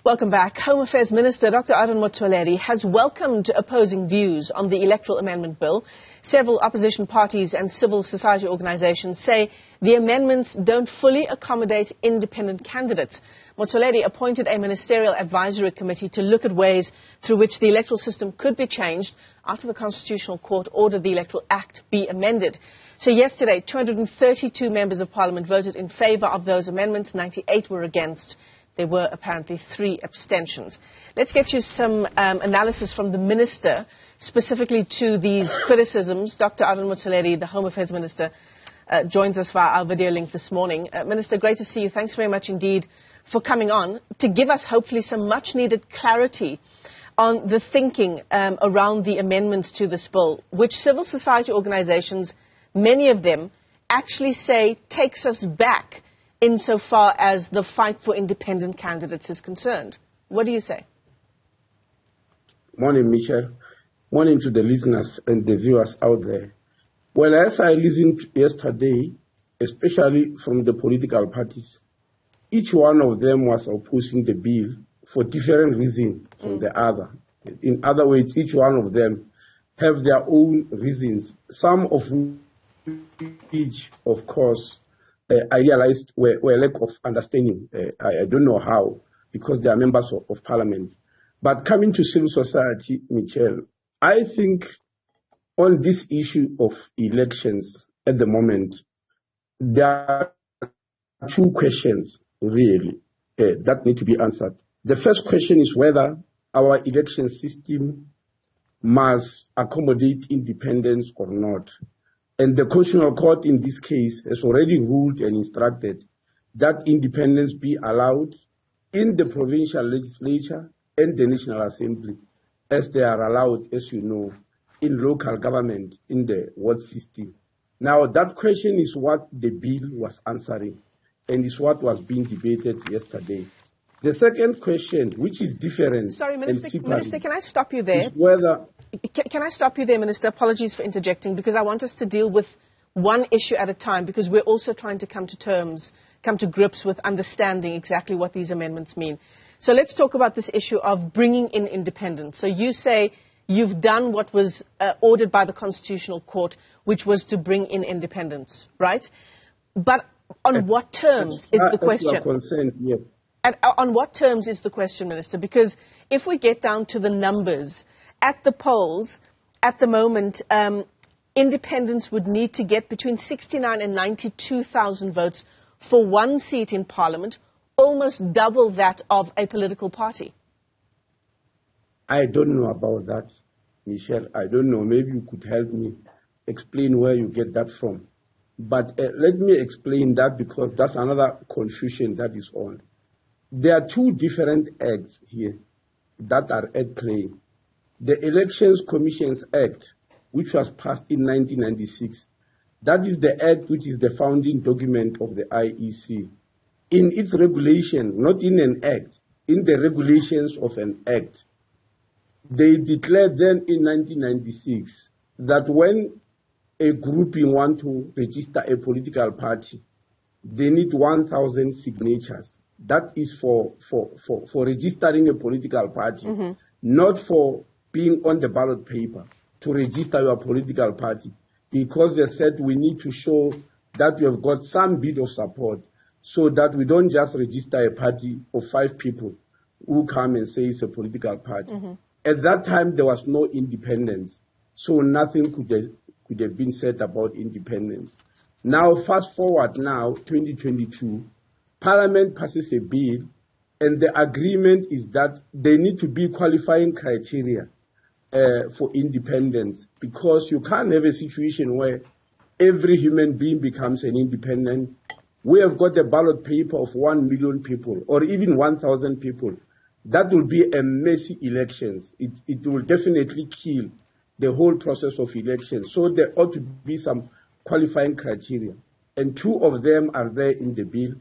Welcome back. Home Affairs Minister Dr. Aaron Motsoaledi has welcomed opposing views on the Electoral Amendment Bill. Several opposition parties and civil society organizations say the amendments don't fully accommodate independent candidates. Motsoaledi appointed a ministerial advisory committee to look at ways through which the electoral system could be changed after the Constitutional Court ordered the Electoral Act be amended. So yesterday, 232 members of Parliament voted in favour of those amendments, 98 were against. There were apparently 3 abstentions. Let's get you some analysis from the Minister, specifically to these criticisms. Dr. Aaron Motsoaledi, the Home Affairs Minister, joins us via our video link this morning. Minister, great to see you. Thanks very much indeed for coming on to give us hopefully some much-needed clarity on the thinking around the amendments to this bill, which civil society organizations, many of them, actually say takes us back insofar as the fight for independent candidates is concerned. What do you say? Morning, Michelle. Morning to the listeners and the viewers out there. Well, as I listened yesterday, especially from the political parties, each one of them was opposing the bill for different reasons from the other. In other words, each one of them have their own reasons, some of which, of course, I realized were a lack of understanding. I don't know how, because they are members of parliament. But coming to civil society, Michelle, I think on this issue of elections at the moment, there are 2 questions really that need to be answered. The first question is whether our election system must accommodate independence or not. And the Constitutional Court in this case has already ruled and instructed that independence be allowed in the provincial legislature and the National Assembly, as they are allowed, as you know, in local government, in the ward system. Now, that question is what the bill was answering, and is what was being debated yesterday. The second question, which is different... Sorry, Minister, can I stop you there? Whether... Can I stop you there, Minister? Apologies for interjecting, because I want us to deal with one issue at a time, because we're also trying to come to grips with understanding exactly what these amendments mean. So let's talk about this issue of bringing in independence. So you say you've done what was ordered by the Constitutional Court, which was to bring in independence, right? But on what terms is the question? Yes. And on what terms is the question, Minister? Because if we get down to the numbers, at the polls, at the moment, independents would need to get between 69 and 92,000 votes for 1 seat in Parliament, almost double that of a political party. I don't know about that, Michelle. I don't know. Maybe you could help me explain where you get that from. But let me explain that, because that's another confusion that is on. There are 2 different acts here that are at play. The Elections Commissions Act, which was passed in 1996, that is the act which is the founding document of the IEC. In its regulation, not in an act, in the regulations of an act, they declared then in 1996 that when a grouping want to register a political party, they need 1,000 signatures. That is for registering a political party, not for being on the ballot paper to register your political party, because they said we need to show that we have got some bit of support, so that we don't just register a party of 5 people who come and say it's a political party. At that time, there was no independence, so nothing could have been said about independence. Now, fast forward now, 2022, Parliament passes a bill, and the agreement is that there need to be qualifying criteria for independence, because you can't have a situation where every human being becomes an independent. We have got a ballot paper of 1 million people, or even 1,000 people. That will be a messy elections. It will definitely kill the whole process of elections. So there ought to be some qualifying criteria, and 2 of them are there in the bill.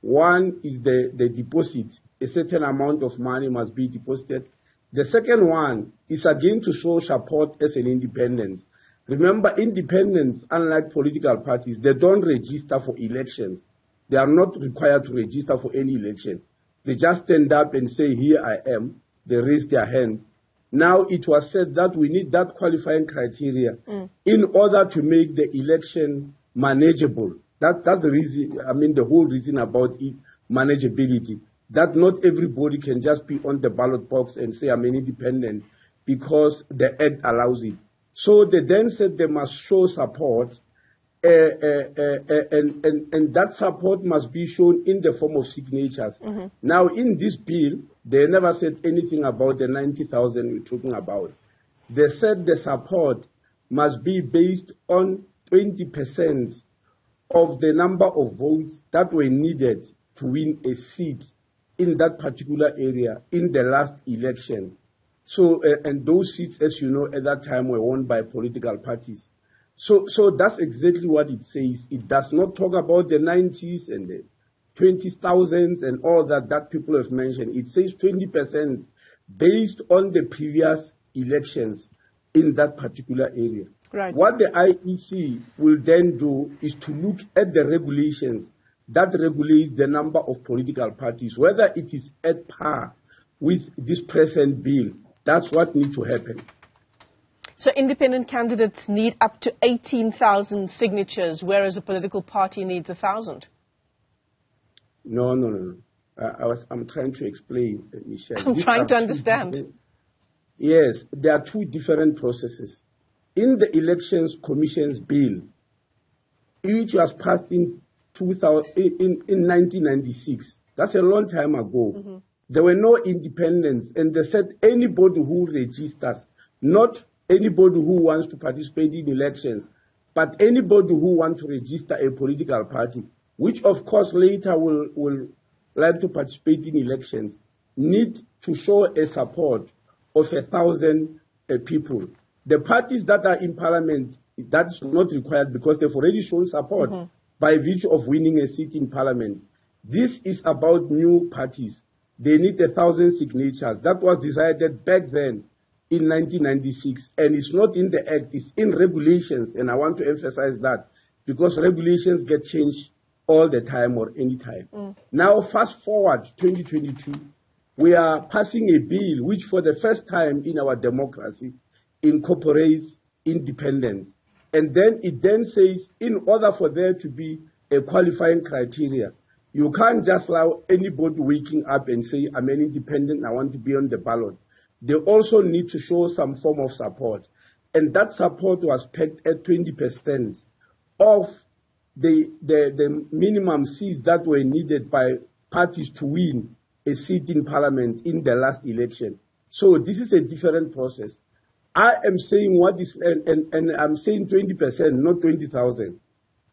One is the deposit. A certain amount of money must be deposited. The second one is again to show support as an independent. Remember, independents, unlike political parties, they don't register for elections. They are not required to register for any election. They just stand up and say, here I am. They raise their hand. Now it was said that we need that qualifying criteria in order to make the election manageable. That's the reason, the whole reason about it, manageability. That not everybody can just be on the ballot box and say, I'm an independent, because the Act allows it. So they then said they must show support, and that support must be shown in the form of signatures. Now, in this bill, they never said anything about the 90,000 we're talking about. They said the support must be based on 20% of the number of votes that were needed to win a seat in that particular area in the last election. So, and those seats, as you know, at that time were won by political parties. So that's exactly what it says. It does not talk about the 90s and the 20,000s and all that people have mentioned. It says 20% based on the previous elections in that particular area. Right. What the IEC will then do is to look at the regulations that regulate the number of political parties, whether it is at par with this present bill. That's what needs to happen. So independent candidates need up to 18,000 signatures, whereas a political party needs 1,000. No. I'm trying to explain, Michelle. I'm trying to understand. Yes, there are two different processes. In the Elections Commission's bill, which was passed in 1996, that's a long time ago, there were no independents, and they said anybody who registers, not anybody who wants to participate in elections, but anybody who wants to register a political party, which of course later will like to participate in elections, need to show a support of 1,000 people. The parties that are in parliament, that's not required because they've already shown support by virtue of winning a seat in parliament. This is about new parties. They need 1,000 signatures. That was decided back then in 1996, and it's not in the Act, it's in regulations, and I want to emphasize that because regulations get changed all the time or any time. Now, fast forward 2022, we are passing a bill which for the first time in our democracy incorporates independence. And then it then says, in order for there to be a qualifying criteria, you can't just allow anybody waking up and say, I'm an independent, I want to be on the ballot. They also need to show some form of support. And that support was pegged at 20% of the minimum seats that were needed by parties to win a seat in parliament in the last election. So this is a different process. I am saying what is, and I'm saying 20%, not 20,000,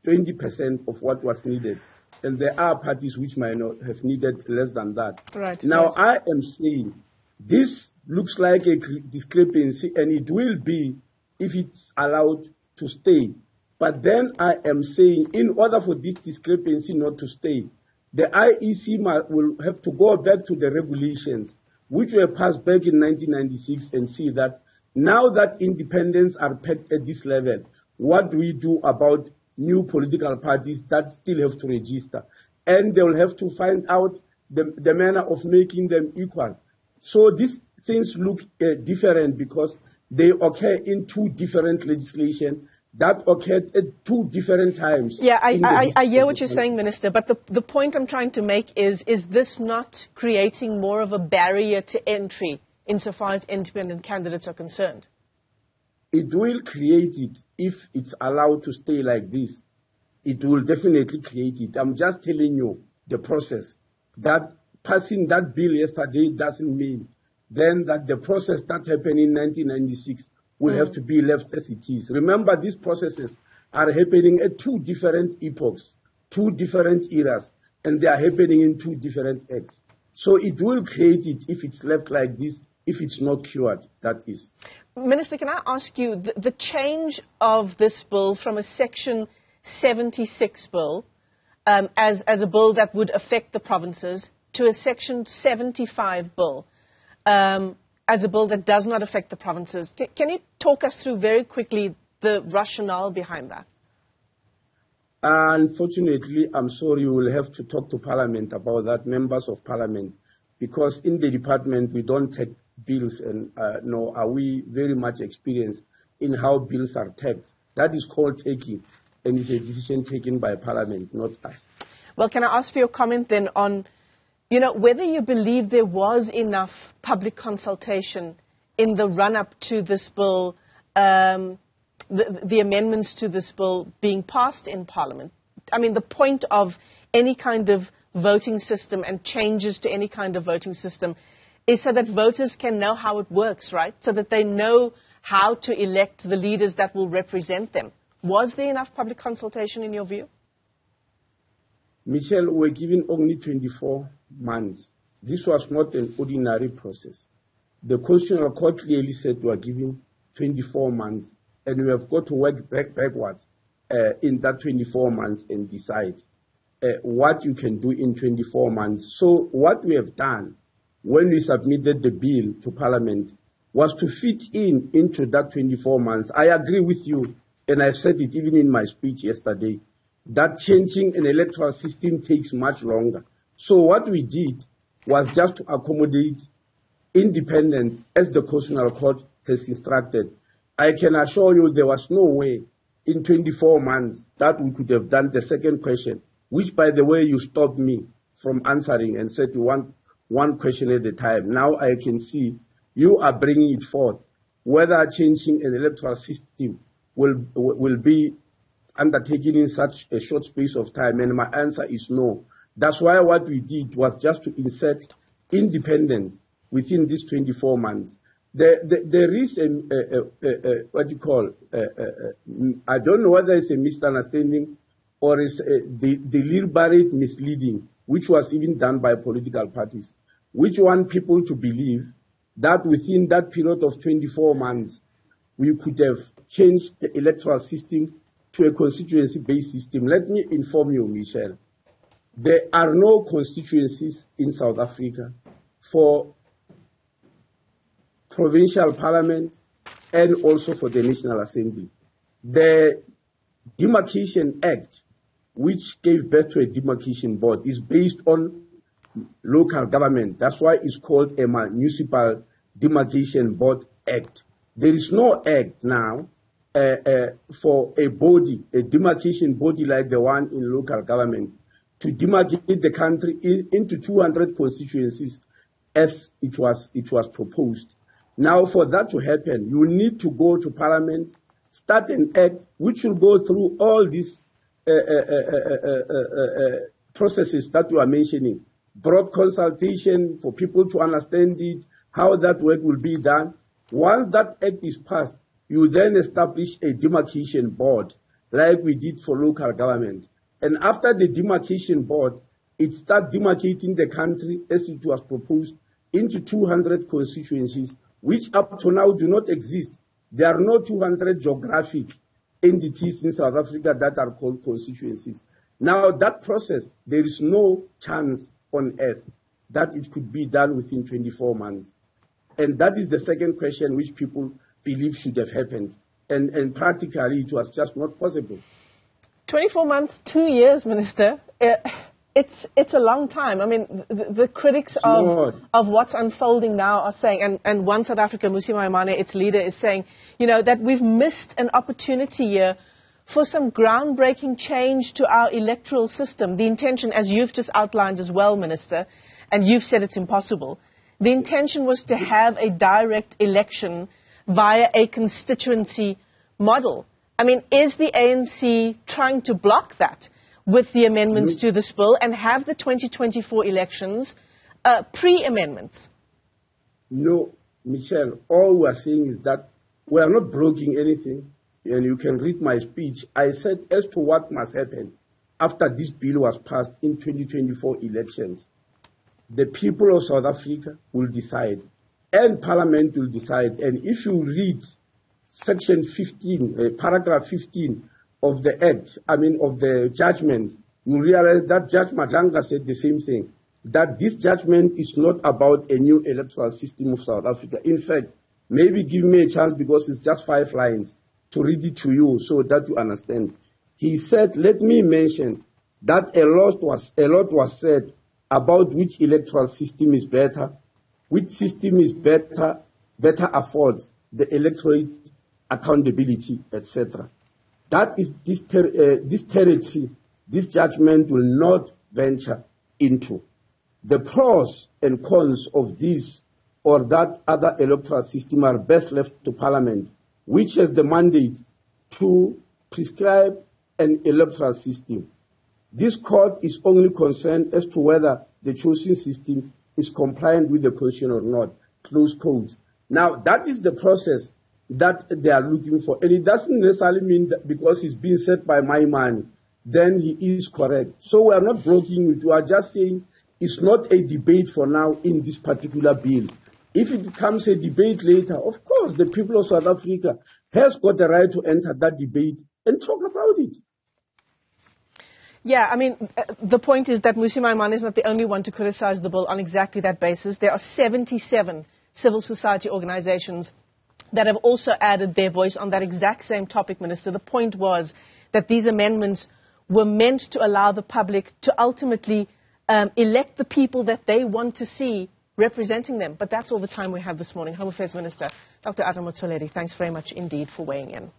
20% of what was needed. And there are parties which might not have needed less than that. Right. Now, I am saying this looks like a discrepancy, and it will be if it's allowed to stay. But then I am saying, in order for this discrepancy not to stay, the IEC will have to go back to the regulations, which were passed back in 1996, and see that now that independents are pegged at this level, what do we do about new political parties that still have to register? And they will have to find out the manner of making them equal. So these things look different because they occur in two different legislation that occurred at two different times. Yeah, I hear what you're saying, Minister, but the point I'm trying to make is this not creating more of a barrier to entry insofar as independent candidates are concerned? It will create it if it's allowed to stay like this. It will definitely create it. I'm just telling you the process. That passing that bill yesterday doesn't mean then that the process that happened in 1996 will have to be left as it is. Remember, these processes are happening at two different epochs, two different eras, and they are happening in two different acts. So it will create it if it's left like this, if it's not cured, that is. Minister, can I ask you, the change of this bill from a Section 76 bill as a bill that would affect the provinces to a Section 75 bill as a bill that does not affect the provinces. Can you talk us through very quickly the rationale behind that? Unfortunately, I'm sorry, you will have to talk to Parliament about that, members of Parliament, because in the department we don't take bills, and nor are we very much experienced in how bills are taken. That is called taking, and it's a decision taken by Parliament, not us. Well, can I ask for your comment then on, whether you believe there was enough public consultation in the run-up to this bill, the amendments to this bill being passed in Parliament? I mean, the point of any kind of voting system and changes to any kind of voting system is so that voters can know how it works, right? So that they know how to elect the leaders that will represent them. Was there enough public consultation in your view? Michelle, we're given only 24 months. This was not an ordinary process. The Constitutional Court clearly said we are given 24 months, and we have got to work backwards in that 24 months and decide what you can do in 24 months. So what we have done when we submitted the bill to Parliament was to fit into that 24 months. I agree with you, and I said it even in my speech yesterday, that changing an electoral system takes much longer. So what we did was just to accommodate independence as the Constitutional Court has instructed. I can assure you there was no way in 24 months that we could have done the second question, which, by the way, you stopped me from answering and said you want one question at a time. Now I can see you are bringing it forth, whether changing an electoral system will be undertaken in such a short space of time, and my answer is no. That's why what we did was just to insert independence within these 24 months. There is what you call, I don't know whether it's a misunderstanding or it's deliberate misleading, which was even done by political parties, which want people to believe that within that period of 24 months, we could have changed the electoral system to a constituency-based system. Let me inform you, Michelle, there are no constituencies in South Africa for provincial parliament and also for the National Assembly. The Demarcation Act, which gave birth to a demarcation board, is based on local government. That's why it's called a Municipal Demarcation Board Act. There is no act now for a body, a demarcation body like the one in local government, to demarcate the country into 200 constituencies as it was proposed. Now, for that to happen, you need to go to Parliament, start an act which will go through all these processes that you are mentioning, broad consultation for people to understand it, how that work will be done. Once that act is passed, you then establish a demarcation board, like we did for local government. And after the demarcation board, it starts demarcating the country as it was proposed into 200 constituencies, which up to now do not exist. There are no 200 geographic entities in South Africa that are called constituencies. Now, that process, there is no chance on earth that it could be done within 24 months. And that is the second question which people believe should have happened. And practically, it was just not possible. 24 months, 2 years, Minister. It's a long time. I mean, the critics of what's unfolding now are saying, and One South Africa, Musi Maimane, its leader, is saying, that we've missed an opportunity here for some groundbreaking change to our electoral system. The intention, as you've just outlined as well, Minister, and you've said it's impossible, the intention was to have a direct election via a constituency model. I mean, is the ANC trying to block that with the amendments to this bill and have the 2024 elections pre-amendments? No, Michelle, all we are saying is that we are not blocking anything, and you can read my speech. I said as to what must happen after this bill was passed in 2024 elections, the people of South Africa will decide, and Parliament will decide. And if you read Section 15, paragraph 15 of the Act, of the judgment, you realize that Judge Madlanga said the same thing, that this judgment is not about a new electoral system of South Africa. In fact, maybe give me a chance, because it's just 5 lines, to read it to you so that you understand. he said, let me mention that a lot was said about which electoral system is better, which system is better affords the electorate accountability, etc. That is this territory, this judgment will not venture into. The pros and cons of this or that other electoral system are best left to Parliament, which has the mandate to prescribe an electoral system. This court is only concerned as to whether the chosen system is compliant with the Constitution or not. Close quotes. Now, that is the process that they are looking for. And it doesn't necessarily mean that because it's being set by my man, then he is correct. So we are not blocking it. We are just saying it's not a debate for now in this particular bill. If it becomes a debate later, of course, the people of South Africa has got the right to enter that debate and talk about it. Yeah, I mean, the point is that Mmusi Maimane is not the only one to criticize the bill on exactly that basis. There are 77 civil society organizations that have also added their voice on that exact same topic, Minister. The point was that these amendments were meant to allow the public to ultimately elect the people that they want to see representing them. But that's all the time we have this morning. Home Affairs Minister Dr. Aaron Motsoaledi, thanks very much indeed for weighing in.